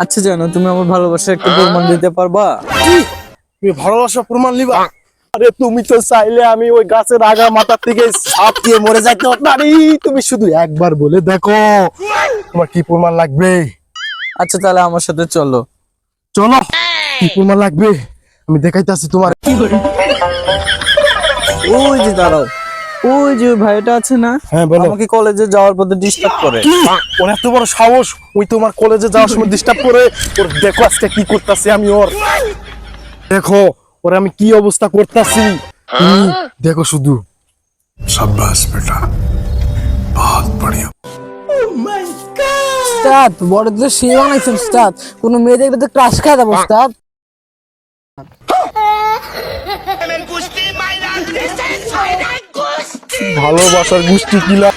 আচ্ছা জানো, তুমি আমার ভালোবাসার একটা প্রমাণ দিতে পারবা? তুমি ভালোবাসা প্রমাণ নিবা? আরে তুমি তো চাইলে আমি ওই গাছের আগা মাথার থেকে সাপ দিয়ে মরে যাইতে পারি। তুমি শুধু একবার বলে দেখো তোমার কি প্রমাণ লাগবে। আচ্ছা তাহলে আমার সাথে চলো। চলো, কি প্রমাণ লাগবে আমি দেখাইতেছি তোমার। ওই যে দাঁড়াও, ওই যে ওই ভাইটা আছে না, হ্যাঁ বলো। আমাকে কলেজে যাওয়ার পথে ডিস্টার্ব করে। ওর এত বড় সাহস, ওই তোমার কলেজে যাওয়ার সময় ডিস্টার্ব করে। ওর দেখো আজকে কি করতেছি আমি। ওর দেখো ওর আমি কি অবস্থা করতেছি, দেখো শুধু। शाबाश बेटा, बहुत बढ़िया। উস্তাদ বড় তো সে বানাইছেন উস্তাদ, কোনো মেয়ে দেখলে তো ক্রাশ খায় দেবো উস্তাদ। ভালোবাসার গোষ্ঠী কিলা।